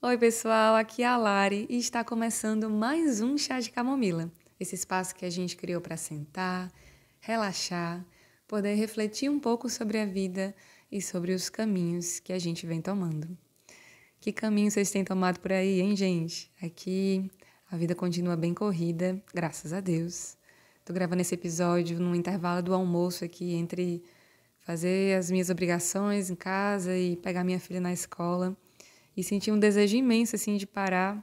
Oi, pessoal, aqui é a Lari e está começando mais um Chá de Camomila. Esse espaço que a gente criou para sentar, relaxar, poder refletir um pouco sobre a vida e sobre os caminhos que a gente vem tomando. Que caminho vocês têm tomado por aí, hein, gente? Aqui a vida continua bem corrida, graças a Deus. Tô gravando esse episódio no intervalo do almoço aqui entre fazer as minhas obrigações em casa e pegar minha filha na escola. E senti um desejo imenso, assim, de parar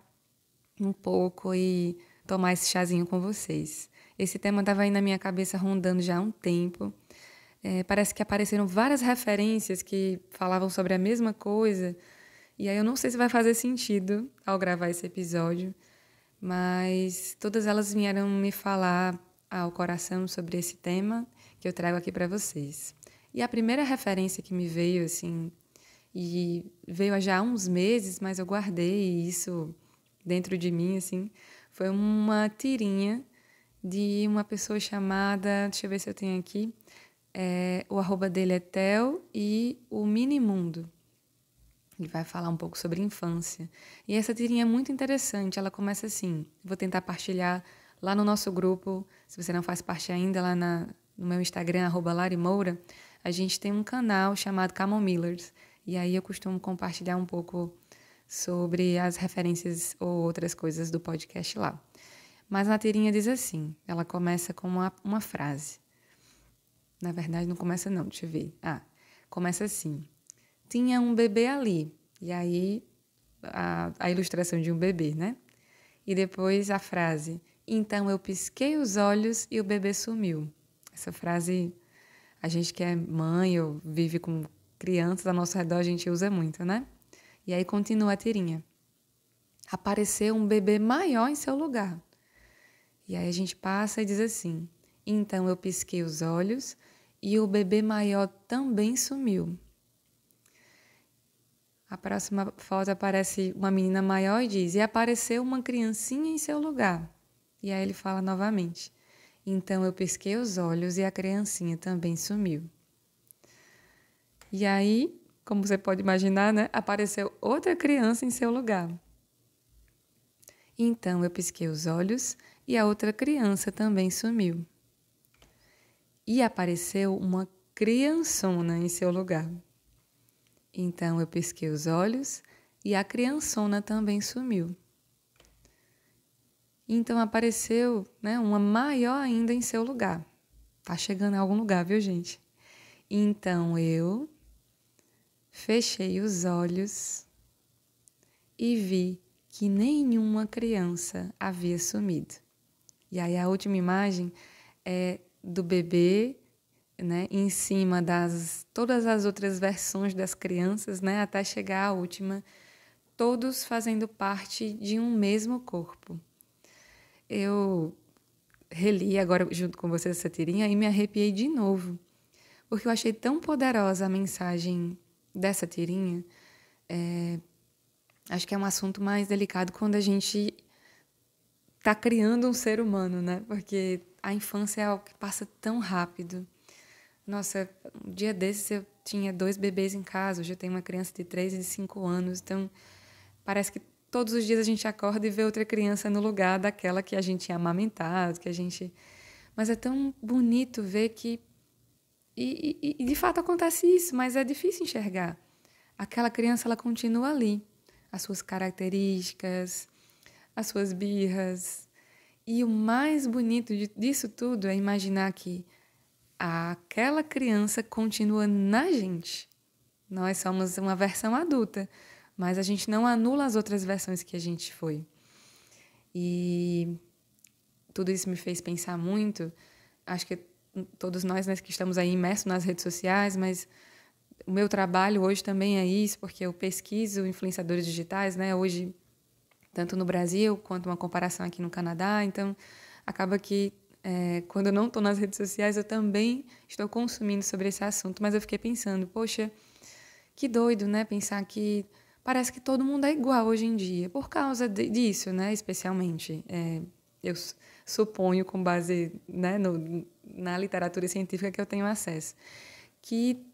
um pouco e tomar esse chazinho com vocês. Esse tema estava aí na minha cabeça rondando já há um tempo. Parece que apareceram várias referências que falavam sobre a mesma coisa. E aí eu não sei se vai fazer sentido ao gravar esse episódio, mas todas elas vieram me falar ao coração sobre esse tema que eu trago aqui para vocês. E a primeira referência que me veio, assim, e veio há já uns meses, mas eu guardei isso dentro de mim, assim, foi uma tirinha de uma pessoa chamada, deixa eu ver se eu tenho aqui, o arroba dele é Theo e o Minimundo. Ele vai falar um pouco sobre infância. E essa tirinha é muito interessante, ela começa assim, vou tentar partilhar lá no nosso grupo, se você não faz parte ainda, lá no meu Instagram, arroba Larimoura, a gente tem um canal chamado Camomillers, e aí eu costumo compartilhar um pouco sobre as referências ou outras coisas do podcast lá. Mas na tirinha diz assim, ela começa com uma frase. Na verdade, não começa não, deixa eu ver. Começa assim. Tinha um bebê ali. E aí, a ilustração de um bebê, né? E depois a frase. Então eu pisquei os olhos e o bebê sumiu. Essa frase, a gente que é mãe ou vive com crianças ao nosso redor, a gente usa muito, né? E aí continua a tirinha. Apareceu um bebê maior em seu lugar. E aí a gente passa e diz assim. Então eu pisquei os olhos e o bebê maior também sumiu. A próxima foto aparece uma menina maior e diz: e apareceu uma criancinha em seu lugar. E aí ele fala novamente: então eu pisquei os olhos e a criancinha também sumiu. E aí, como você pode imaginar, né, apareceu outra criança em seu lugar. Então eu pisquei os olhos e a outra criança também sumiu. E apareceu uma criançona em seu lugar. Então eu pisquei os olhos e a criançona também sumiu. Então apareceu, né, uma maior ainda em seu lugar. Tá chegando em algum lugar, viu, gente? Então eu fechei os olhos e vi que nenhuma criança havia sumido. E aí a última imagem é do bebê, né, em cima das todas as outras versões das crianças, né, até chegar à última, todos fazendo parte de um mesmo corpo. Eu reli agora junto com você essa tirinha e me arrepiei de novo, porque eu achei tão poderosa a mensagem dessa tirinha. Acho que é um assunto mais delicado quando a gente está criando um ser humano, né? Porque a infância é algo que passa tão rápido. Nossa, um dia desses eu tinha 2 bebês em casa, hoje eu tenho uma criança de 3 e de 5 anos, então parece que todos os dias a gente acorda e vê outra criança no lugar daquela que a gente tinha amamentado, que a gente... Mas é tão bonito ver que... E de fato acontece isso, mas é difícil enxergar. Aquela criança, ela continua ali. As suas características, as suas birras. E o mais bonito disso tudo é imaginar que aquela criança continua na gente. Nós somos uma versão adulta, mas a gente não anula as outras versões que a gente foi. E tudo isso me fez pensar muito. Acho que todos nós, né, que estamos aí imersos nas redes sociais, mas o meu trabalho hoje também é isso, porque eu pesquiso influenciadores digitais, né, hoje, tanto no Brasil quanto uma comparação aqui no Canadá. Então, acaba que quando eu não estou nas redes sociais, eu também estou consumindo sobre esse assunto. Mas eu fiquei pensando, poxa, que doido, né? Pensar que parece que todo mundo é igual hoje em dia, por causa disso, né? Especialmente. Eu suponho, com base, né, na literatura científica que eu tenho acesso, que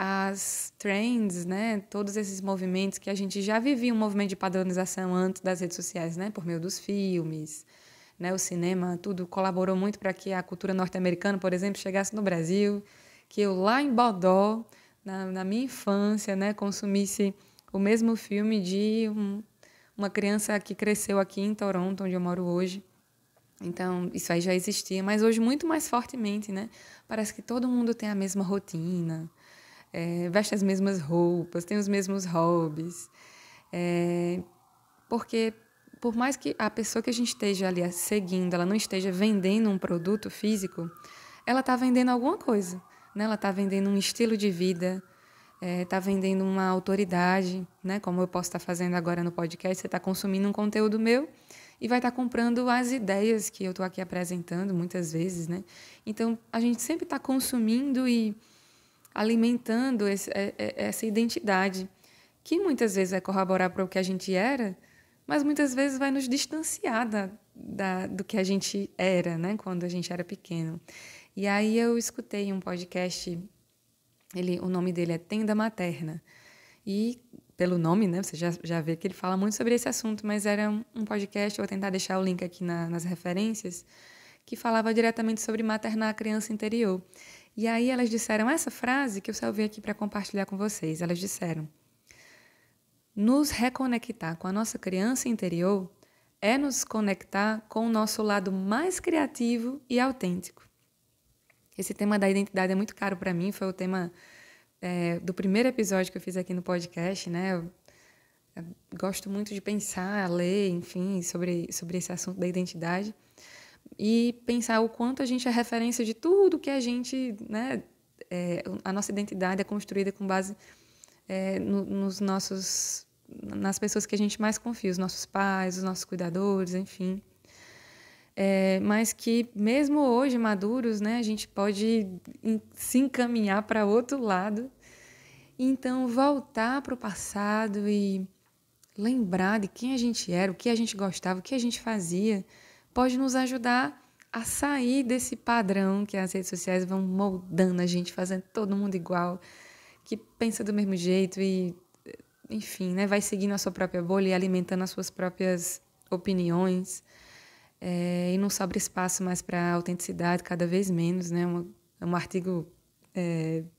as trends, né, todos esses movimentos que a gente já vivia um movimento de padronização antes das redes sociais, né, por meio dos filmes, né, o cinema, tudo colaborou muito para que a cultura norte-americana, por exemplo, chegasse no Brasil, que eu lá em Bodó, na minha infância, né, consumisse o mesmo filme de uma criança que cresceu aqui em Toronto, onde eu moro hoje. Então, isso aí já existia, mas hoje muito mais fortemente, né? Parece que todo mundo tem a mesma rotina, veste as mesmas roupas, tem os mesmos hobbies. Porque, por mais que a pessoa que a gente esteja ali seguindo, ela não esteja vendendo um produto físico, ela está vendendo alguma coisa, né? Ela está vendendo um estilo de vida, está vendendo uma autoridade, né? Como eu posso estar fazendo agora no podcast, você está consumindo um conteúdo meu e vai estar comprando as ideias que eu estou aqui apresentando muitas vezes, né? Então, a gente sempre está consumindo e alimentando essa identidade, que muitas vezes vai corroborar para o que a gente era, mas muitas vezes vai nos distanciar do que a gente era, né? Quando a gente era pequeno. E aí eu escutei um podcast, o nome dele é Tenda Materna, e pelo nome, né, você já vê que ele fala muito sobre esse assunto, mas era um podcast, eu vou tentar deixar o link aqui nas referências, que falava diretamente sobre maternar a criança interior. E aí elas disseram essa frase que eu salvei aqui para compartilhar com vocês. Elas disseram: nos reconectar com a nossa criança interior é nos conectar com o nosso lado mais criativo e autêntico. Esse tema da identidade é muito caro para mim, foi o tema do primeiro episódio que eu fiz aqui no podcast, né? Eu gosto muito de pensar, ler, enfim, sobre esse assunto da identidade e pensar o quanto a gente é referência de tudo que a gente, né? A nossa identidade é construída com base nas pessoas que a gente mais confia, os nossos pais, os nossos cuidadores, enfim. Mas que mesmo hoje maduros, né, a gente pode se encaminhar para outro lado. Então, voltar para o passado e lembrar de quem a gente era, o que a gente gostava, o que a gente fazia, pode nos ajudar a sair desse padrão que as redes sociais vão moldando a gente, fazendo todo mundo igual, que pensa do mesmo jeito e, enfim, né, vai seguindo a sua própria bolha e alimentando as suas próprias opiniões. E não sobra espaço mais para autenticidade, cada vez menos, né? É um artigo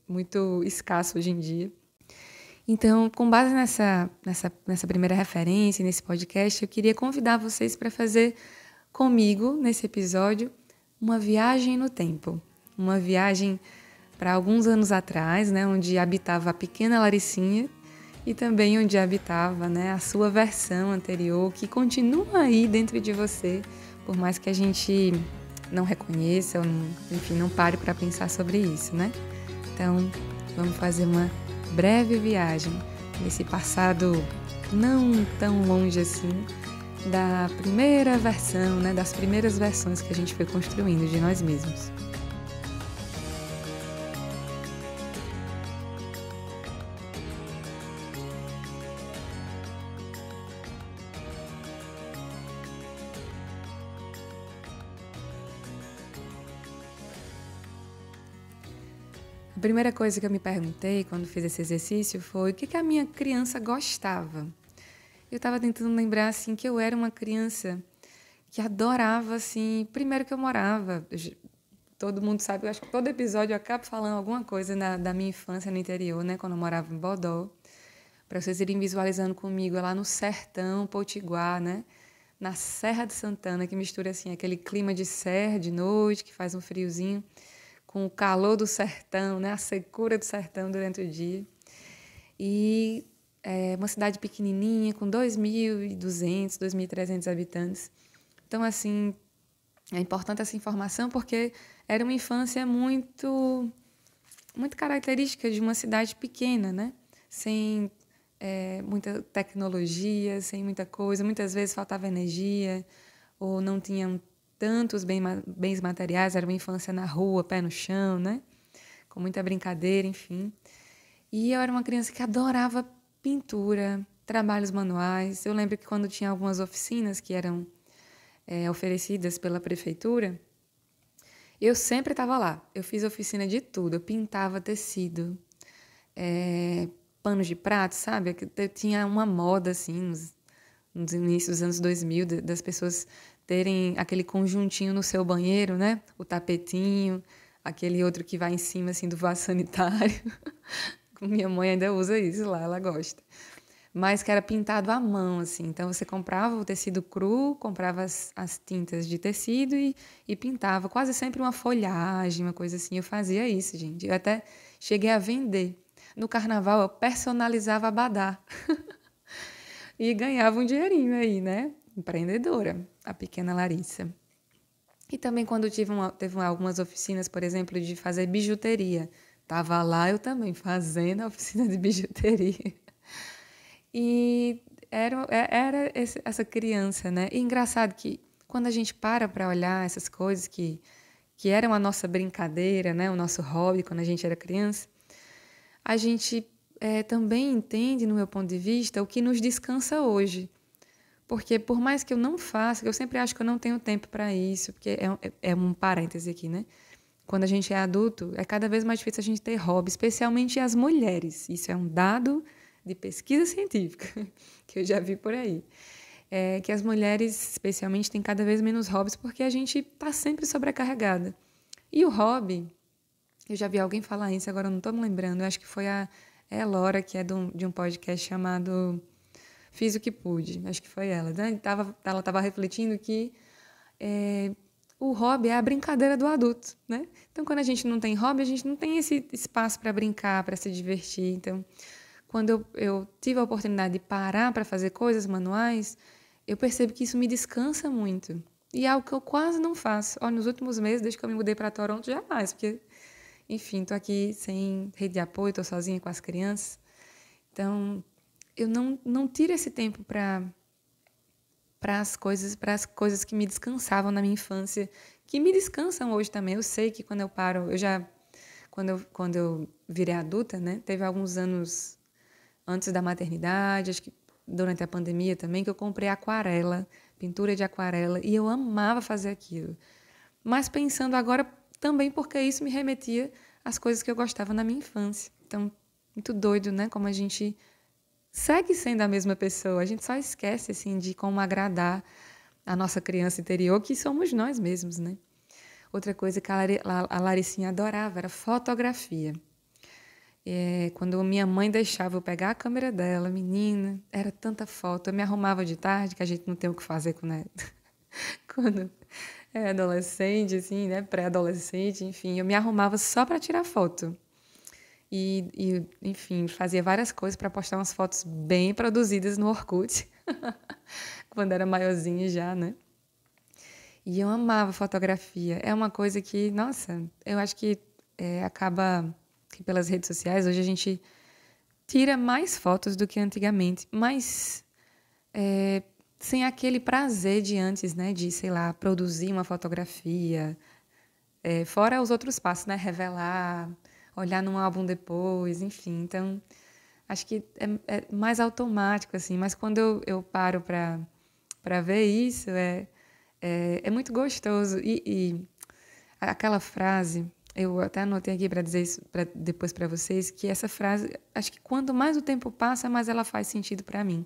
muito escasso hoje em dia. Então, com base nessa primeira referência, nesse podcast, eu queria convidar vocês para fazer comigo, nesse episódio, uma viagem no tempo. Uma viagem para alguns anos atrás, né? Onde habitava a pequena Laricinha e também onde habitava, né, a sua versão anterior, que continua aí dentro de você, por mais que a gente não reconheça ou, enfim, não pare para pensar sobre isso, né? Então, vamos fazer uma breve viagem nesse passado não tão longe assim, da primeira versão, né, das primeiras versões que a gente foi construindo de nós mesmos. A primeira coisa que eu me perguntei quando fiz esse exercício foi o que a minha criança gostava. Eu estava tentando lembrar assim que eu era uma criança que adorava assim, primeiro que eu morava, todo mundo sabe, eu acho que todo episódio eu acabo falando alguma coisa da minha infância no interior, né, quando eu morava em Bodó, para vocês irem visualizando comigo lá no sertão potiguar, né, na Serra de Santana, que mistura assim aquele clima de serra de noite, que faz um friozinho, com o calor do sertão, né, a secura do sertão durante o dia. E é uma cidade pequenininha, com 2.200, 2.300 habitantes. Então, assim, é importante essa informação porque era uma infância muito característica de uma cidade pequena, né? Sem muita tecnologia, sem muita coisa. Muitas vezes faltava energia ou não tinham tantos bens materiais. Era uma infância na rua, pé no chão, né? Com muita brincadeira, enfim. E eu era uma criança que adorava pintura, trabalhos manuais. Eu lembro que quando tinha algumas oficinas que eram oferecidas pela prefeitura, eu sempre estava lá. Eu fiz oficina de tudo. Eu pintava tecido, panos de prato, sabe? Tinha uma moda, assim, nos inícios dos anos 2000, das pessoas terem aquele conjuntinho no seu banheiro, né? O tapetinho, aquele outro que vai em cima, assim, do vaso sanitário. Minha mãe ainda usa isso lá, ela gosta. Mas que era pintado à mão, assim. Então, você comprava o tecido cru, comprava as tintas de tecido e pintava. Quase sempre uma folhagem, uma coisa assim. Eu fazia isso, gente. Eu até cheguei a vender. No carnaval, eu personalizava abadá. E ganhava um dinheirinho aí, né? Empreendedora, a pequena Larissa. E também quando teve algumas oficinas, por exemplo, de fazer bijuteria. Tava lá eu também fazendo a oficina de bijuteria. E essa criança, né? E engraçado que quando a gente para olhar essas coisas que eram a nossa brincadeira, né? O nosso hobby quando a gente era criança, a gente também entende, no meu ponto de vista, o que nos descansa hoje. Porque por mais que eu não faça, eu sempre acho que eu não tenho tempo para isso, porque é um parêntese aqui, né? Quando a gente é adulto, é cada vez mais difícil a gente ter hobby, especialmente as mulheres. Isso é um dado de pesquisa científica que eu já vi por aí. Que as mulheres, especialmente, têm cada vez menos hobbies porque a gente está sempre sobrecarregada. E o hobby, eu já vi alguém falar isso, agora eu não estou me lembrando, eu acho que foi a Elora, que é de um podcast chamado Fiz o que Pude, acho que foi ela. Né? Ela estava refletindo que o hobby é a brincadeira do adulto, né? Então, quando a gente não tem hobby, a gente não tem esse espaço para brincar, para se divertir. Então, quando eu tive a oportunidade de parar para fazer coisas manuais, eu percebo que isso me descansa muito. E é algo que eu quase não faço. Olha, nos últimos meses, desde que eu me mudei para Toronto, jamais, porque, enfim, estou aqui sem rede de apoio, estou sozinha com as crianças. Então, eu não tiro esse tempo para as coisas que me descansavam na minha infância, que me descansam hoje também. Eu sei que quando eu paro, quando eu virei adulta, né, teve alguns anos antes da maternidade, acho que durante a pandemia também, que eu comprei aquarela, pintura de aquarela, e eu amava fazer aquilo. Mas pensando agora também porque isso me remetia às coisas que eu gostava na minha infância. Então, muito doido, né, como a gente segue sendo a mesma pessoa. A gente só esquece, assim, de como agradar a nossa criança interior, que somos nós mesmos, né? Outra coisa que a Laricinha adorava era fotografia. Quando minha mãe deixava eu pegar a câmera dela, menina, era tanta foto. Eu me arrumava de tarde, que a gente não tem o que fazer quando é adolescente, assim, né? Pré-adolescente, enfim. Eu me arrumava só para tirar foto. Enfim, fazia várias coisas para postar umas fotos bem produzidas no Orkut, quando era maiorzinha já, né? E eu amava fotografia. É uma coisa que, nossa, eu acho que acaba que pelas redes sociais, hoje a gente tira mais fotos do que antigamente, mas sem aquele prazer de antes, né? De, sei lá, produzir uma fotografia, fora os outros passos, né? Revelar, olhar num álbum depois, enfim. Então, acho que é mais automático, assim. Mas quando eu paro para ver isso, é muito gostoso. E aquela frase, eu até anotei aqui para dizer isso depois para vocês, que essa frase, acho que quanto mais o tempo passa, mais ela faz sentido para mim.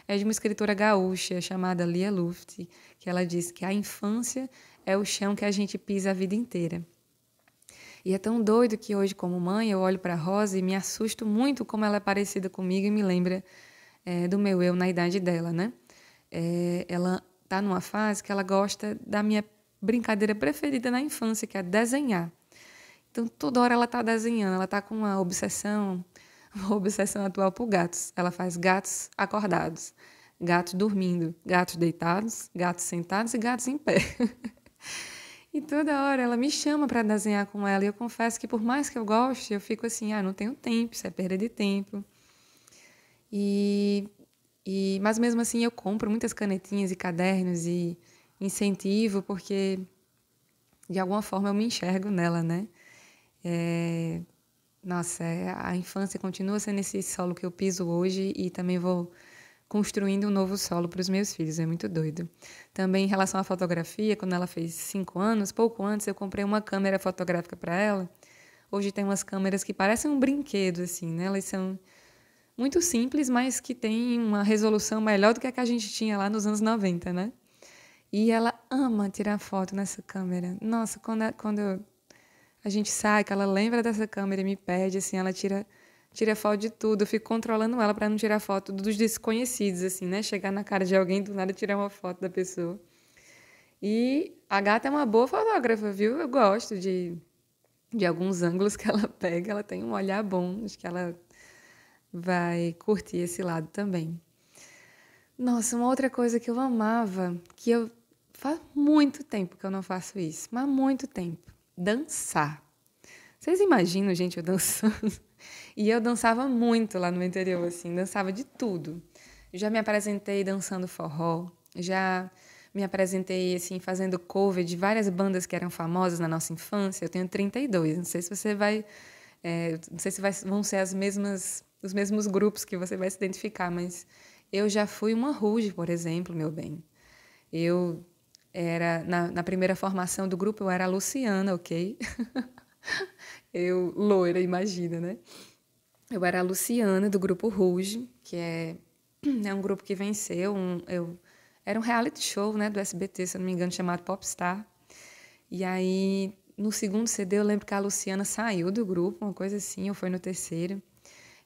É de uma escritora gaúcha chamada Lia Luft, que ela diz que a infância é o chão que a gente pisa a vida inteira. E é tão doido que hoje, como mãe, eu olho para a Rosa e me assusto muito como ela é parecida comigo e me lembra do meu eu na idade dela, né? Ela está numa fase que ela gosta da minha brincadeira preferida na infância, que é desenhar. Então, toda hora ela está desenhando, ela está com uma obsessão atual por gatos. Ela faz gatos acordados, gatos dormindo, gatos deitados, gatos sentados e gatos em pé. E toda hora ela me chama para desenhar com ela. E eu confesso que por mais que eu goste, eu fico assim, não tenho tempo, isso é perda de tempo. Mas mesmo assim eu compro muitas canetinhas e cadernos e incentivo, porque de alguma forma eu me enxergo nela, né? Nossa, a infância continua sendo esse solo que eu piso hoje e também vou construindo um novo solo para os meus filhos, é muito doido. Também em relação à fotografia, quando ela fez 5 anos, pouco antes, eu comprei uma câmera fotográfica para ela. hoje tem umas câmeras que parecem um brinquedo, assim, né? Elas são muito simples, mas que têm uma resolução melhor do que a que a gente tinha lá nos anos 90, né? E ela ama tirar foto nessa câmera. Nossa, quando a gente sai, que ela lembra dessa câmera e me pede, assim, ela tira foto de tudo. Eu fico controlando ela para não tirar foto dos desconhecidos, assim, né? Chegar na cara de alguém, do nada tirar uma foto da pessoa. E a gata é uma boa fotógrafa, viu? Eu gosto de alguns ângulos que ela pega. Ela tem um olhar bom. Acho que ela vai curtir esse lado também. Nossa, uma outra coisa que eu amava, que eu faz muito tempo que eu não faço isso, mas muito tempo, dançar. Vocês imaginam, gente, eu dançando? E eu dançava muito lá no interior, assim, dançava de tudo. Já me apresentei dançando forró, já me apresentei, assim, fazendo cover de várias bandas que eram famosas na nossa infância. Eu tenho 32, não sei se você vai... não sei se vão ser os mesmos grupos que você vai se identificar, mas eu já fui uma Ruge, por exemplo, meu bem. Eu era, na primeira formação do grupo, eu era a Luciana, ok? Eu, loira, imagina, né? Eu era a Luciana, do grupo Ruge, que é um grupo que venceu. Era um reality show, né, do SBT, se eu não me engano, chamado Popstar. E aí, no segundo CD, eu lembro que a Luciana saiu do grupo, uma coisa assim, ou foi no terceiro.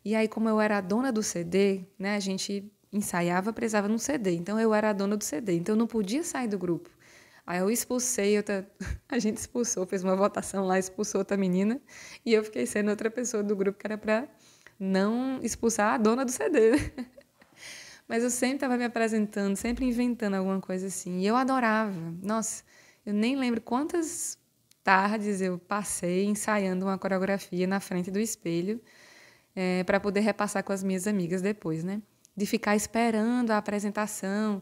E aí, como eu era a dona do CD, né, a gente ensaiava, precisava de um CD. Então, eu era a dona do CD. Então, eu não podia sair do grupo. Aí eu expulsei a gente expulsou, fez uma votação lá, expulsou outra menina. E eu fiquei sendo outra pessoa do grupo que era para não expulsar a dona do CD. Mas eu sempre estava me apresentando, sempre inventando alguma coisa assim. E eu adorava. Nossa, eu nem lembro quantas tardes eu passei ensaiando uma coreografia na frente do espelho para poder repassar com as minhas amigas depois, né? De ficar esperando a apresentação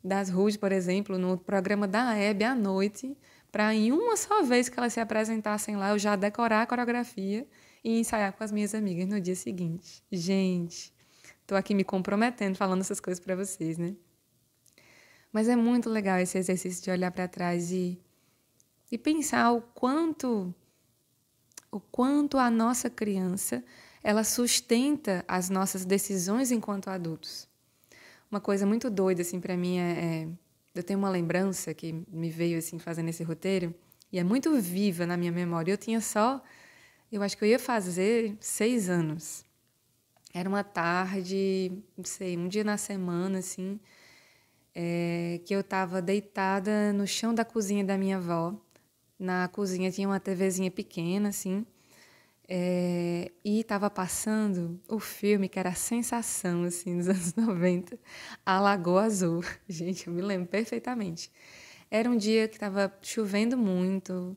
das Ruth, por exemplo, no programa da Hebe à noite, para em uma só vez que elas se apresentassem lá, eu já decorar a coreografia e ensaiar com as minhas amigas no dia seguinte. Gente, estou aqui me comprometendo falando essas coisas para vocês, né? Mas é muito legal esse exercício de olhar para trás e pensar o quanto a nossa criança ela sustenta as nossas decisões enquanto adultos. Uma coisa muito doida assim para mim eu tenho uma lembrança que me veio assim fazendo esse roteiro e é muito viva na minha memória. Eu acho que eu ia fazer 6 anos. Era uma tarde, não sei, um dia na semana assim, que eu estava deitada no chão da cozinha da minha avó. Na cozinha tinha uma TVzinha pequena assim. E estava passando o filme que era a sensação, assim, dos anos 90, A Lagoa Azul. Gente, eu me lembro perfeitamente. Era um dia que estava chovendo muito,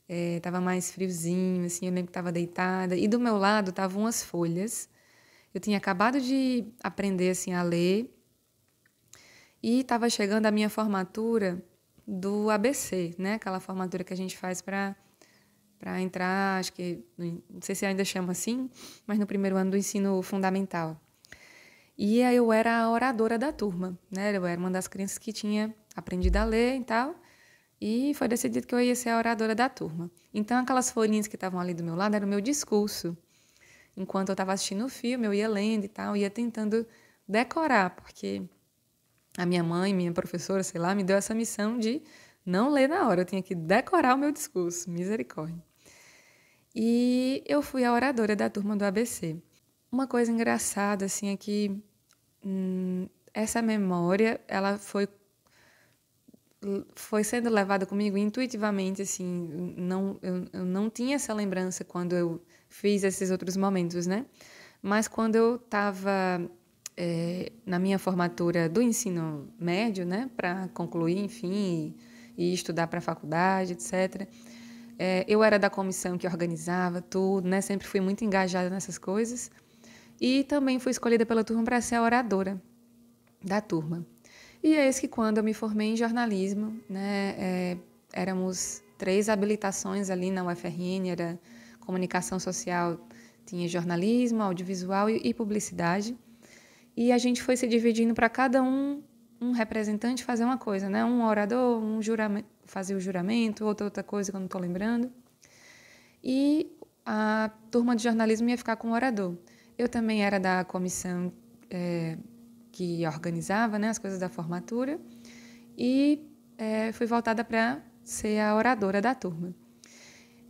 estava mais friozinho, assim, eu lembro que estava deitada. E do meu lado estavam umas folhas. Eu tinha acabado de aprender, assim, a ler. E estava chegando a minha formatura do ABC, né? Aquela formatura que a gente faz para entrar, acho que, não sei se ainda chama assim, mas no primeiro ano do ensino fundamental. E aí eu era a oradora da turma, né? Eu era uma das crianças que tinha aprendido a ler e tal, e foi decidido que eu ia ser a oradora da turma. Então, aquelas folhinhas que estavam ali do meu lado era o meu discurso. Enquanto eu estava assistindo o filme, eu ia lendo e tal, ia tentando decorar, porque a minha mãe, minha professora, sei lá, me deu essa missão de não ler na hora, eu tinha que decorar o meu discurso, misericórdia. E eu fui a oradora da turma do ABC. Uma coisa engraçada, assim, é que essa memória, ela foi sendo levada comigo intuitivamente, assim, eu não tinha essa lembrança quando eu fiz esses outros momentos, né? Mas quando eu estava na minha formatura do ensino médio, né, para concluir, enfim, e estudar para a faculdade, etc., eu era da comissão que organizava tudo, né? Sempre fui muito engajada nessas coisas. E também fui escolhida pela turma para ser a oradora da turma. E é isso que quando eu me formei em jornalismo, né? Éramos 3 habilitações ali na UFRN, era comunicação social, tinha jornalismo, audiovisual e publicidade. E a gente foi se dividindo para cada um representante fazer uma coisa, né? Um orador, um juramento, fazia o juramento, outra coisa que eu não estou lembrando. E a turma de jornalismo ia ficar com o orador. Eu também era da comissão que organizava, né, as coisas da formatura e fui voltada para ser a oradora da turma.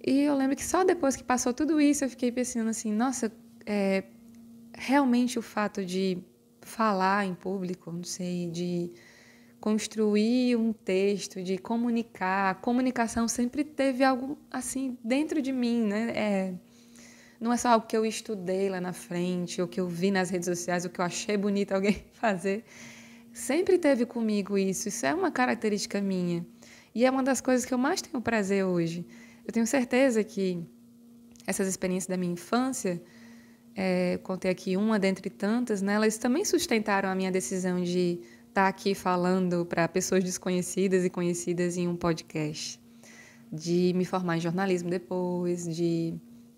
E eu lembro que só depois que passou tudo isso, eu fiquei pensando assim, nossa, realmente o fato de falar em público, não sei, de construir um texto, de comunicar, a comunicação sempre teve algo assim dentro de mim, né? Não é só algo que eu estudei lá na frente, ou que eu vi nas redes sociais, ou que eu achei bonito alguém fazer. Sempre teve comigo isso. Isso é uma característica minha. E é uma das coisas que eu mais tenho prazer hoje. Eu tenho certeza que essas experiências da minha infância, contei aqui uma dentre tantas, né, elas também sustentaram a minha decisão de estar aqui falando para pessoas desconhecidas e conhecidas em um podcast, de me formar em jornalismo depois,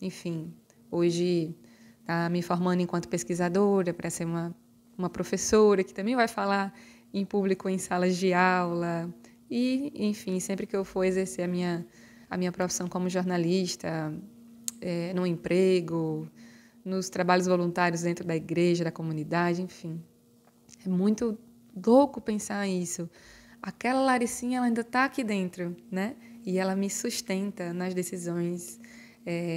enfim, hoje estar me formando enquanto pesquisadora para ser uma professora que também vai falar em público em salas de aula e, enfim, sempre que eu for exercer a minha profissão como jornalista, no emprego, nos trabalhos voluntários dentro da igreja, da comunidade, enfim. É muito louco pensar isso. Aquela Laricinha, ela ainda está aqui dentro, né? E ela me sustenta nas decisões,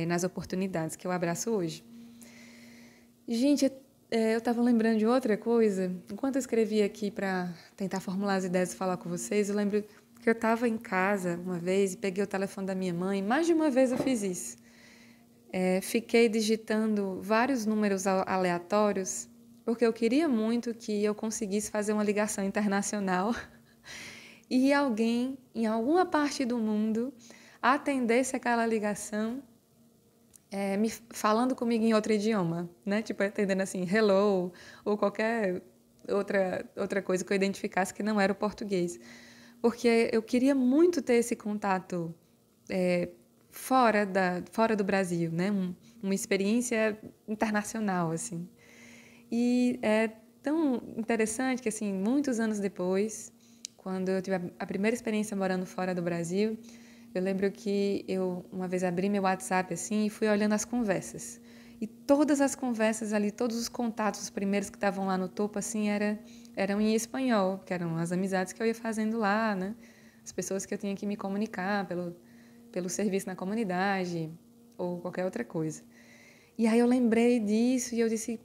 nas oportunidades que eu abraço hoje. Gente, eu estava lembrando de outra coisa. Enquanto eu escrevia aqui para tentar formular as ideias e falar com vocês, eu lembro que eu estava em casa uma vez e peguei o telefone da minha mãe. Mais de uma vez eu fiz isso. Fiquei digitando vários números aleatórios, porque eu queria muito que eu conseguisse fazer uma ligação internacional e alguém, em alguma parte do mundo, atendesse aquela ligação falando comigo em outro idioma, né? Tipo, atendendo assim, hello, ou qualquer outra coisa que eu identificasse que não era o português. Porque eu queria muito ter esse contato fora do Brasil, né? Uma experiência internacional, assim. E é tão interessante que, assim, muitos anos depois, quando eu tive a primeira experiência morando fora do Brasil, eu lembro que eu uma vez abri meu WhatsApp assim e fui olhando as conversas. E todas as conversas ali, todos os contatos, os primeiros que estavam lá no topo, assim, eram em espanhol, que eram as amizades que eu ia fazendo lá, né? As pessoas que eu tinha que me comunicar pelo serviço na comunidade ou qualquer outra coisa. E aí eu lembrei disso e eu disse,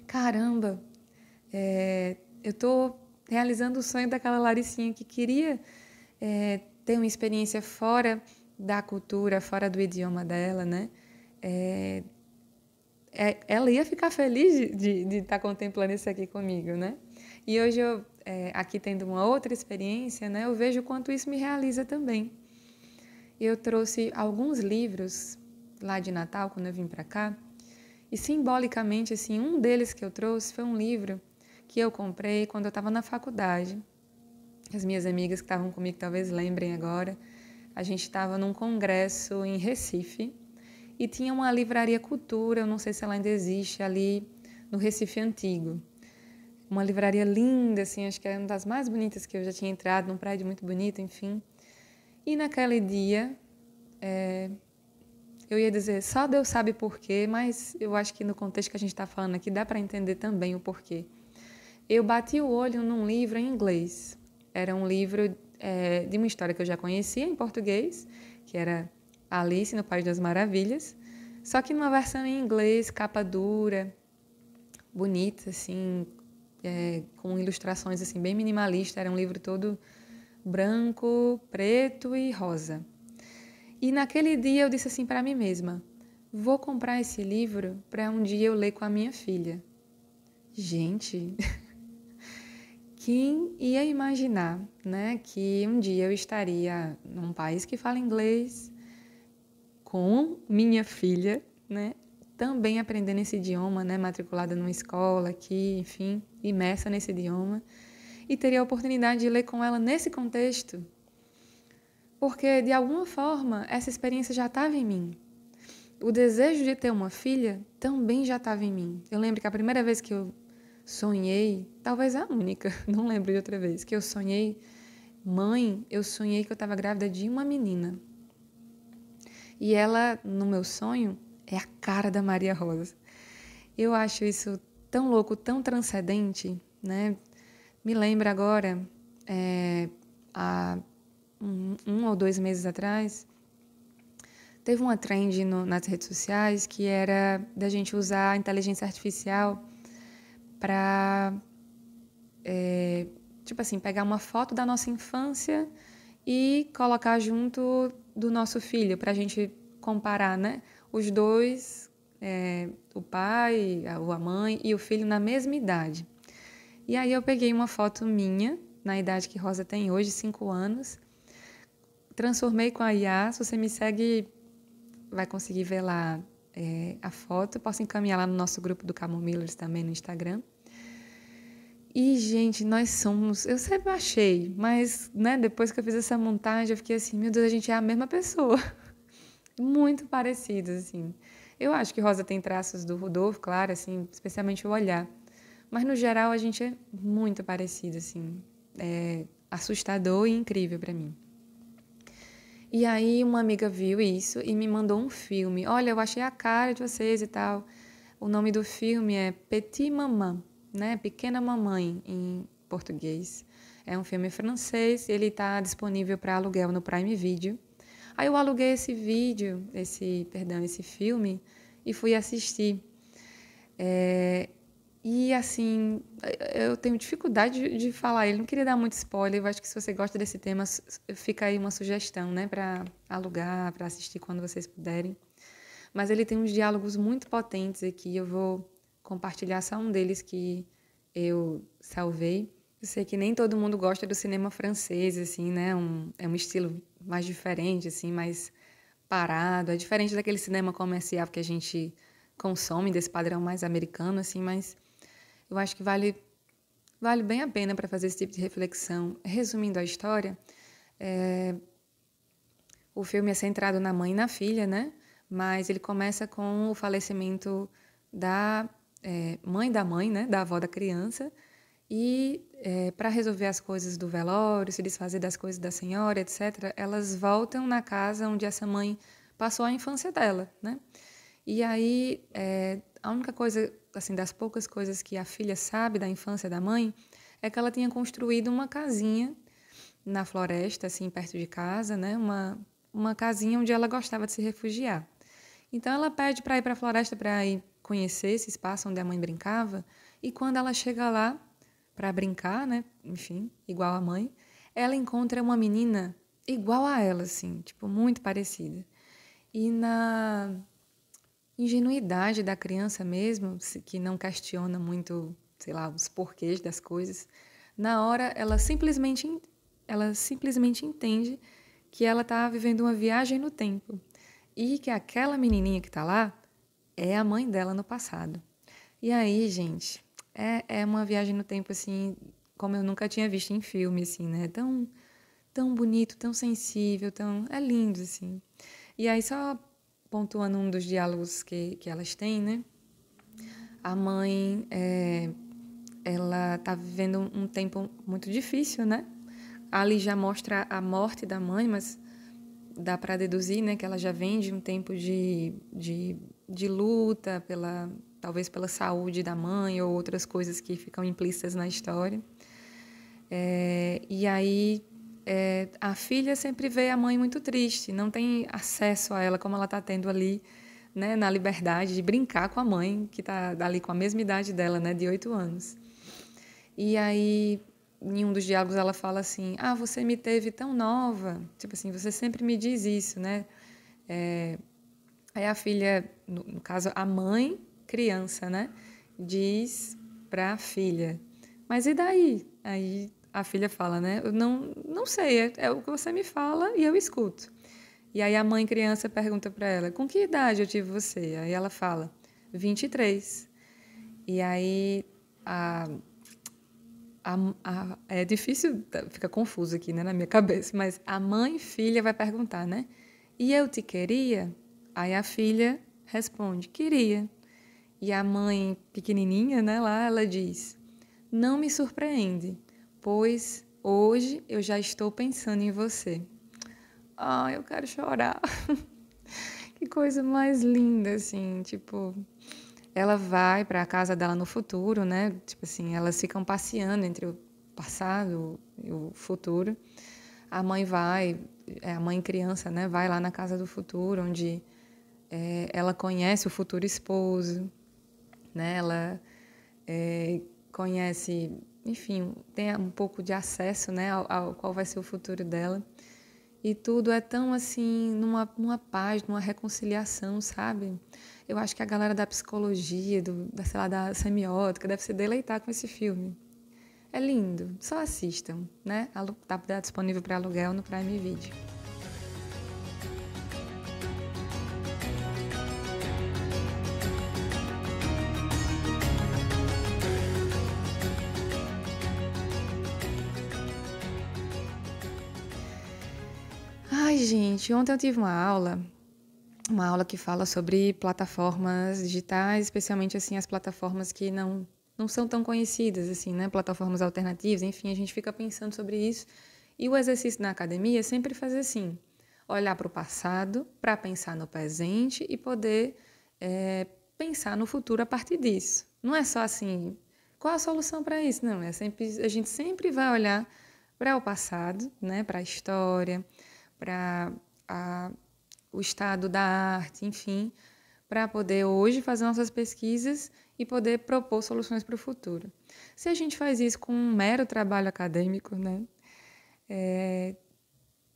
caramba, eu estou realizando o sonho daquela Laricinha que queria ter uma experiência fora da cultura, fora do idioma dela, né? Ela ia ficar feliz de estar contemplando isso aqui comigo, né? E hoje eu, aqui tendo uma outra experiência, né? Eu vejo o quanto isso me realiza também. Eu trouxe alguns livros lá de Natal, quando eu vim para cá, e simbolicamente, assim, um deles que eu trouxe foi um livro que eu comprei quando eu estava na faculdade. As minhas amigas que estavam comigo talvez lembrem agora. A gente estava num congresso em Recife e tinha uma livraria Cultura, eu não sei se ela ainda existe, ali no Recife Antigo. Uma livraria linda, assim, acho que é uma das mais bonitas que eu já tinha entrado, num prédio muito bonito, enfim. E naquele dia, eu ia dizer, só Deus sabe por quê, mas eu acho que no contexto que a gente está falando aqui dá para entender também o porquê. Eu bati o olho num livro em inglês. Era um livro de uma história que eu já conhecia em português, que era Alice no País das Maravilhas, só que numa versão em inglês, capa dura, bonita, assim, com ilustrações assim bem minimalistas. Era um livro todo branco, preto e rosa. E naquele dia eu disse assim para mim mesma, vou comprar esse livro para um dia eu ler com a minha filha. Gente, quem ia imaginar, né, que um dia eu estaria num país que fala inglês com minha filha, né, também aprendendo esse idioma, né, matriculada numa escola aqui, enfim, imersa nesse idioma, e teria a oportunidade de ler com ela nesse contexto, porque de alguma forma essa experiência já estava em mim. O desejo de ter uma filha também já estava em mim. Eu lembro que a primeira vez que eu sonhei, talvez a única, não lembro de outra vez, que eu sonhei mãe, eu sonhei que eu estava grávida de uma menina. E ela, no meu sonho, é a cara da Maria Rosa. Eu acho isso tão louco, tão transcendente, né? Me lembra agora, há um ou 2 meses atrás, teve uma trend nas redes sociais que era da gente usar a inteligência artificial para, tipo assim, pegar uma foto da nossa infância e colocar junto do nosso filho, para a gente comparar, né? Os dois, o pai, a mãe e o filho na mesma idade. E aí eu peguei uma foto minha, na idade que Rosa tem hoje, 5 anos, transformei com a IA. Se você me segue, vai conseguir ver lá a foto. Posso encaminhar lá no nosso grupo do Camomillers também no Instagram. E, gente, nós somos... Eu sempre achei, mas né, depois que eu fiz essa montagem, eu fiquei assim, meu Deus, a gente é a mesma pessoa. Muito parecidos, assim. Eu acho que Rosa tem traços do Rodolfo, claro, assim, especialmente o olhar. Mas, no geral, a gente é muito parecido, assim. É assustador e incrível para mim. E aí, uma amiga viu isso e me mandou um filme. Olha, eu achei a cara de vocês e tal. O nome do filme é Petit Maman, né? Pequena Mamãe, em português. É um filme francês, ele está disponível para aluguel no Prime Video. Aí eu aluguei esse filme e fui assistir. E assim, eu tenho dificuldade de falar ele, não queria dar muito spoiler, eu acho que se você gosta desse tema, fica aí uma sugestão, né, para alugar, para assistir quando vocês puderem. Mas ele tem uns diálogos muito potentes aqui, eu vou compartilhar só um deles que eu salvei. Eu sei que nem todo mundo gosta do cinema francês, assim, né, é um estilo mais diferente, assim, mais parado, é diferente daquele cinema comercial que a gente consome, desse padrão mais americano, assim, mas eu acho que vale bem a pena para fazer esse tipo de reflexão. Resumindo a história, o filme é centrado na mãe e na filha, né? Mas ele começa com o falecimento da mãe, né? Da avó da criança. E para resolver as coisas do velório, se desfazer das coisas da senhora, etc., elas voltam na casa onde essa mãe passou a infância dela, né? E aí, a única coisa, assim, das poucas coisas que a filha sabe da infância da mãe é que ela tinha construído uma casinha na floresta, assim, perto de casa, né? Uma casinha onde ela gostava de se refugiar. Então, ela pede para ir para a floresta para ir conhecer esse espaço onde a mãe brincava. E quando ela chega lá para brincar, né? Enfim, igual a mãe, ela encontra uma menina igual a ela, assim, tipo, muito parecida. E na ingenuidade da criança mesmo, que não questiona muito, sei lá, os porquês das coisas, na hora ela simplesmente entende que ela está vivendo uma viagem no tempo e que aquela menininha que está lá é a mãe dela no passado. E aí, gente, é uma viagem no tempo assim, como eu nunca tinha visto em filme, assim, né? Tão bonito, tão sensível, é lindo, assim. E aí, só pontuando um dos diálogos que elas têm, né? A mãe, ela tá vivendo um tempo muito difícil, né? Ali já mostra a morte da mãe, mas dá para deduzir, né, que ela já vem de um tempo de luta talvez pela saúde da mãe ou outras coisas que ficam implícitas na história. E aí a filha sempre vê a mãe muito triste, não tem acesso a ela como ela está tendo ali, né, na liberdade de brincar com a mãe, que está ali com a mesma idade dela, né, de 8 anos. E aí, em um dos diálogos, ela fala assim, você me teve tão nova, tipo assim, você sempre me diz isso, né? Aí a filha, no caso, a mãe, criança, né, diz para a filha, mas e daí? Aí a filha fala, né, eu não sei, é o que você me fala e eu escuto. E aí a mãe criança pergunta para ela, com que idade eu tive você? Aí ela fala, 23. E aí é difícil, fica confuso aqui, né, na minha cabeça, mas a mãe e filha vai perguntar, né? E eu te queria? Aí a filha responde, queria. E a mãe pequenininha, né, lá, ela diz, não me surpreende, pois hoje eu já estou pensando em você. Eu quero chorar. Que coisa mais linda, assim, tipo, ela vai para a casa dela no futuro, né? Tipo assim, elas ficam passeando entre o passado e o futuro. A mãe vai, a mãe criança, né? Vai lá na casa do futuro, onde ela conhece o futuro esposo, né? Ela conhece, enfim, tem um pouco de acesso, né? Ao qual vai ser o futuro dela. E tudo é tão assim, numa paz, numa reconciliação, sabe? Eu acho que a galera da psicologia, sei lá, da semiótica, deve se deleitar com esse filme. É lindo, só assistam, né? Tá disponível para aluguel no Prime Video. Ai, gente, ontem eu tive uma aula que fala sobre plataformas digitais, especialmente assim as plataformas que não são tão conhecidas assim, né? Plataformas alternativas, enfim, a gente fica pensando sobre isso. E o exercício na academia é sempre fazer assim, olhar para o passado, para pensar no presente e poder pensar no futuro a partir disso. Não é só assim, qual a solução para isso? Não, a gente sempre vai olhar para o passado, né? Para a história, para o estado da arte, enfim, para poder hoje fazer nossas pesquisas e poder propor soluções para o futuro. Se a gente faz isso com um mero trabalho acadêmico, né,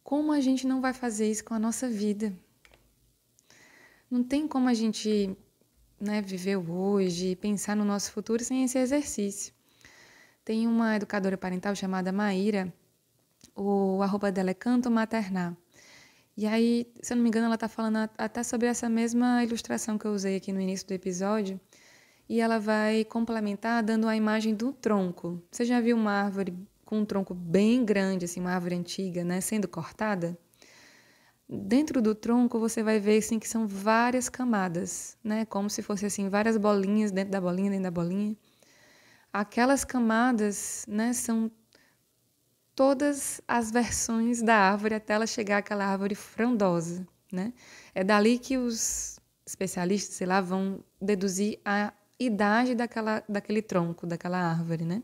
como a gente não vai fazer isso com a nossa vida? Não tem como a gente, né, viver o hoje e pensar no nosso futuro sem esse exercício. Tem uma educadora parental chamada Maíra, o arroba dela é Canto Maternar. E aí, se eu não me engano, ela está falando até sobre essa mesma ilustração que eu usei aqui no início do episódio. E ela vai complementar dando a imagem do tronco. Você já viu uma árvore com um tronco bem grande, assim, uma árvore antiga, né, sendo cortada? Dentro do tronco você vai ver assim, que são várias camadas, né? Como se fosse assim, várias bolinhas dentro da bolinha, dentro da bolinha. Aquelas camadas, né, são todas as versões da árvore até ela chegar àquela árvore frondosa, né? É dali que os especialistas, sei lá, vão deduzir a idade daquele tronco, daquela árvore, né?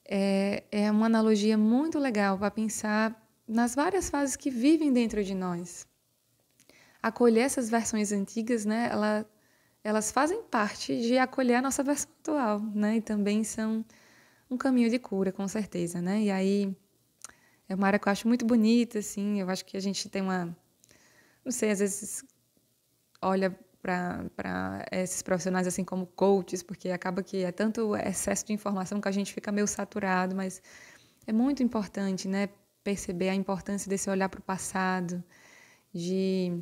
É uma analogia muito legal para pensar nas várias fases que vivem dentro de nós. Acolher essas versões antigas, né? Elas fazem parte de acolher a nossa versão atual, né? E também são um caminho de cura, com certeza, né? E aí é uma área que eu acho muito bonita, assim. Eu acho que a gente tem não sei, às vezes olha para esses profissionais assim como coaches, porque acaba que é tanto excesso de informação que a gente fica meio saturado, mas é muito importante, né, perceber a importância desse olhar para o passado, de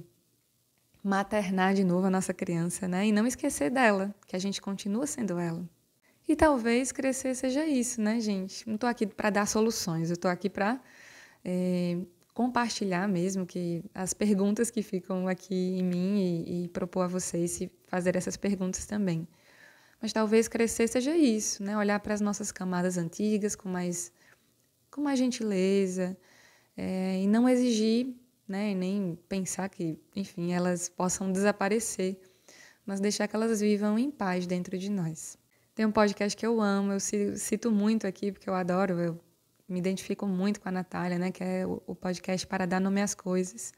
maternar de novo a nossa criança, né, e não esquecer dela, que a gente continua sendo ela. E talvez crescer seja isso, né, gente? Não estou aqui para dar soluções, eu estou aqui para compartilhar mesmo que as perguntas que ficam aqui em mim e propor a vocês se fazer essas perguntas também. Mas talvez crescer seja isso, né? Olhar para as nossas camadas antigas com mais gentileza e não exigir, né? E nem pensar que, enfim, elas possam desaparecer, mas deixar que elas vivam em paz dentro de nós. Tem um podcast que eu amo, eu cito muito aqui porque eu adoro, eu me identifico muito com a Natália, né, que é o podcast Para Dar Nome às Coisas.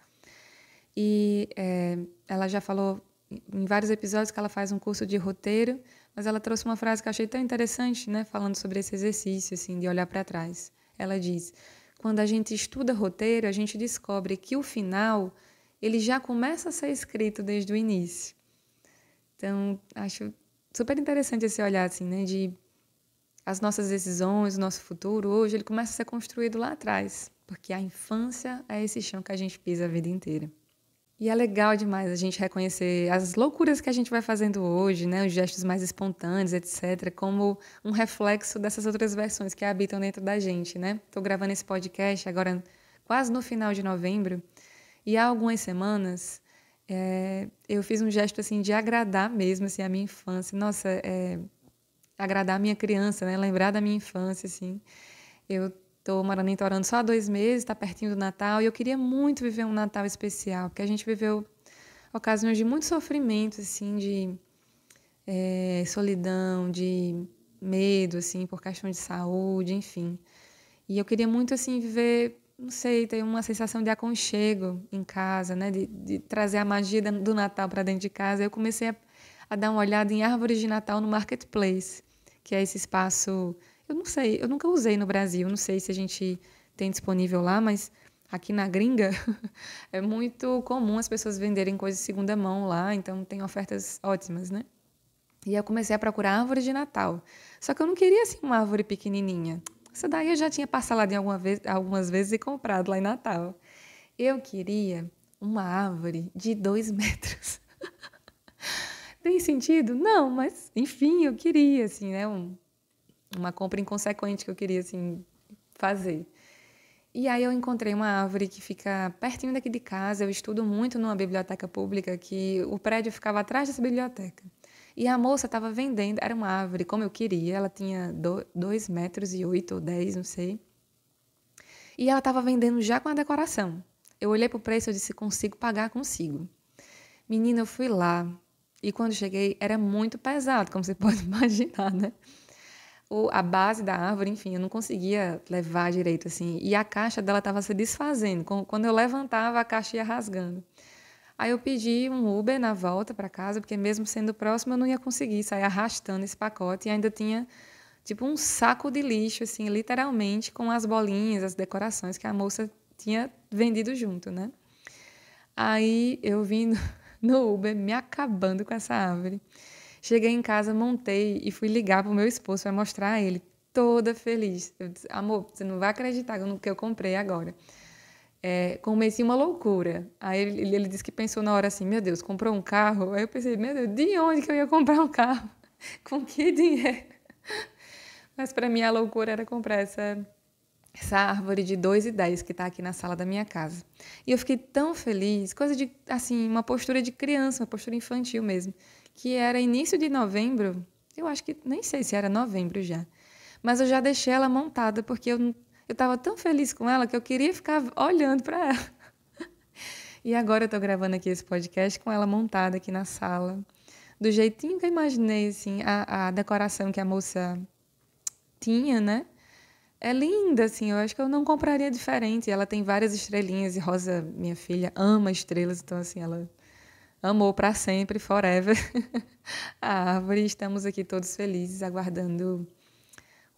E ela já falou em vários episódios que ela faz um curso de roteiro, mas ela trouxe uma frase que eu achei tão interessante, né, falando sobre esse exercício, assim, de olhar para trás. Ela diz: quando a gente estuda roteiro, a gente descobre que o final ele já começa a ser escrito desde o início. Então, acho super interessante esse olhar, assim, né, de as nossas decisões, o nosso futuro, hoje, ele começa a ser construído lá atrás, porque a infância é esse chão que a gente pisa a vida inteira. E é legal demais a gente reconhecer as loucuras que a gente vai fazendo hoje, né, os gestos mais espontâneos, etc., como um reflexo dessas outras versões que habitam dentro da gente, né? Estou gravando esse podcast agora quase no final de novembro, e há algumas semanas eu fiz um gesto assim de agradar mesmo assim, a minha infância. Nossa, agradar a minha criança, né? Lembrar da minha infância, assim. Eu Estou morando em Toronto só há 2 meses, está pertinho do Natal, e eu queria muito viver um Natal especial, porque a gente viveu ocasiões de muito sofrimento, assim, de solidão, de medo, assim, por questão de saúde, enfim. E eu queria muito, assim, viver, não sei, ter uma sensação de aconchego em casa, né? De trazer a magia do Natal para dentro de casa. Eu comecei a dar uma olhada em árvores de Natal no Marketplace, que é esse espaço, eu não sei, eu nunca usei no Brasil, não sei se a gente tem disponível lá, mas aqui na gringa é muito comum as pessoas venderem coisas de segunda mão lá, então tem ofertas ótimas, né? E eu comecei a procurar árvore de Natal. Só que eu não queria assim uma árvore pequenininha. Essa daí eu já tinha parcelado em algumas vezes e comprado lá em Natal. Eu queria uma árvore de 2 metros. Tem sentido? Não, mas enfim, eu queria, assim, né? Uma compra inconsequente que eu queria, assim, fazer. E aí eu encontrei uma árvore que fica pertinho daqui de casa. Eu estudo muito numa biblioteca pública que o prédio ficava atrás dessa biblioteca. E a moça estava vendendo, era uma árvore como eu queria, ela tinha 2,8 metros ou 10, não sei. E ela estava vendendo já com a decoração. Eu olhei para o preço e disse, consigo pagar, consigo. Menina, eu fui lá e quando cheguei era muito pesado, como você pode imaginar, né? A base da árvore, enfim, eu não conseguia levar direito, assim. E a caixa dela estava se desfazendo. Quando eu levantava, a caixa ia rasgando. Aí eu pedi um Uber na volta para casa, porque mesmo sendo próximo, eu não ia conseguir sair arrastando esse pacote. E ainda tinha, tipo, um saco de lixo, assim, literalmente, com as bolinhas, as decorações que a moça tinha vendido junto, né? Aí eu vim no Uber, me acabando com essa árvore. Cheguei em casa, montei e fui ligar pro meu esposo para mostrar a ele, toda feliz. Eu disse, amor, você não vai acreditar no que eu comprei agora. Comecei uma loucura. Aí ele disse que pensou na hora assim, meu Deus, comprou um carro? Aí eu pensei, meu Deus, de onde que eu ia comprar um carro? Com que dinheiro? Mas para mim a loucura era comprar essa árvore de 2,10 que está aqui na sala da minha casa. E eu fiquei tão feliz, coisa de, assim, uma postura de criança, uma postura infantil mesmo, que era início de novembro, eu acho que, nem sei se era novembro já, mas eu já deixei ela montada, porque eu estava tão feliz com ela que eu queria ficar olhando para ela. E agora eu estou gravando aqui esse podcast com ela montada aqui na sala, do jeitinho que eu imaginei, assim, a decoração que a moça tinha, né? É linda, assim, eu acho que eu não compraria diferente. Ela tem várias estrelinhas e Rosa, minha filha, ama estrelas, então, assim, ela amou para sempre, forever, a árvore. Estamos aqui todos felizes, aguardando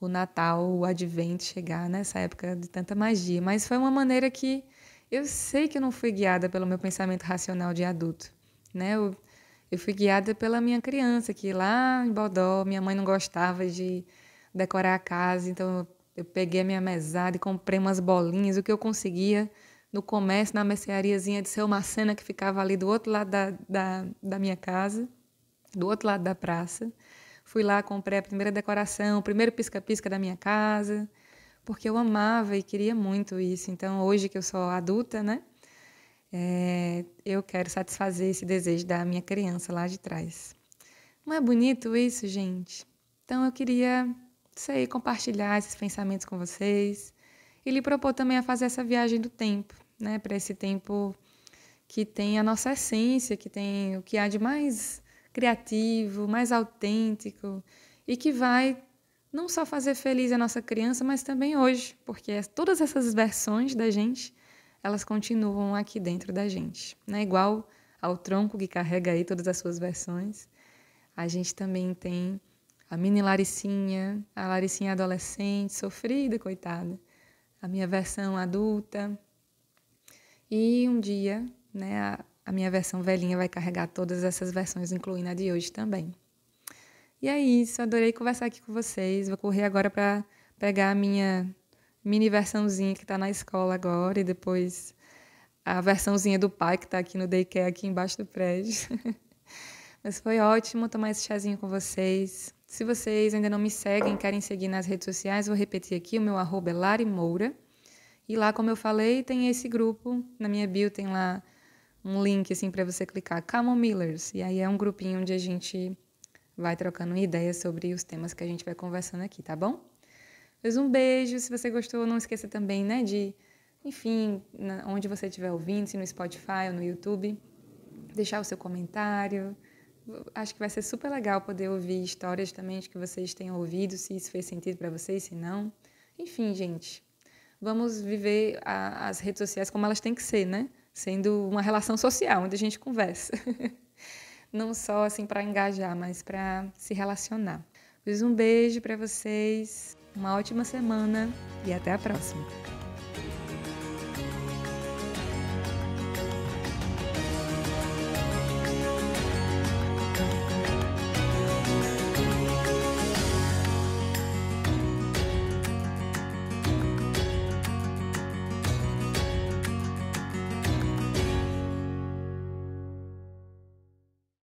o Natal, o Advento chegar nessa época de tanta magia. Mas foi uma maneira que eu sei que eu não fui guiada pelo meu pensamento racional de adulto, né? Eu fui guiada pela minha criança, que lá em Bodó, minha mãe não gostava de decorar a casa, então eu peguei a minha mesada e comprei umas bolinhas, o que eu conseguia no comércio, na merceariazinha de Seu Macena, que ficava ali do outro lado da minha casa, do outro lado da praça. Fui lá, comprei a primeira decoração, o primeiro pisca-pisca da minha casa, porque eu amava e queria muito isso. Então, hoje que eu sou adulta, né? Eu quero satisfazer esse desejo da minha criança lá de trás. Não é bonito isso, gente? Então, eu queria, sei, compartilhar esses pensamentos com vocês e lhe propor também a fazer essa viagem do tempo, né? Para esse tempo que tem a nossa essência, que tem o que há de mais criativo, mais autêntico e que vai não só fazer feliz a nossa criança, mas também hoje, porque todas essas versões da gente, elas continuam aqui dentro da gente, né? Igual ao tronco que carrega aí todas as suas versões, a gente também tem a mini Laricinha, a Laricinha adolescente, sofrida, coitada, a minha versão adulta. E um dia, né, a minha versão velhinha vai carregar todas essas versões, incluindo a de hoje também. E é isso, adorei conversar aqui com vocês. Vou correr agora para pegar a minha mini versãozinha que está na escola agora e depois a versãozinha do pai que está aqui no daycare, aqui embaixo do prédio. Mas foi ótimo tomar esse chazinho com vocês. Se vocês ainda não me seguem, querem seguir nas redes sociais, vou repetir aqui, o meu @ é Lari Moura. E lá, como eu falei, tem esse grupo, na minha bio tem lá um link assim para você clicar, Camomillers. E aí é um grupinho onde a gente vai trocando ideias sobre os temas que a gente vai conversando aqui, tá bom? Pois um beijo, se você gostou, não esqueça também, né, de, enfim, onde você estiver ouvindo, se no Spotify ou no YouTube, deixar o seu comentário. Acho que vai ser super legal poder ouvir histórias também de que vocês tenham ouvido, se isso fez sentido para vocês, se não. Enfim, gente, vamos viver as redes sociais como elas têm que ser, né? Sendo uma relação social, onde a gente conversa. Não só assim para engajar, mas para se relacionar. Pois um beijo para vocês, uma ótima semana e até a próxima.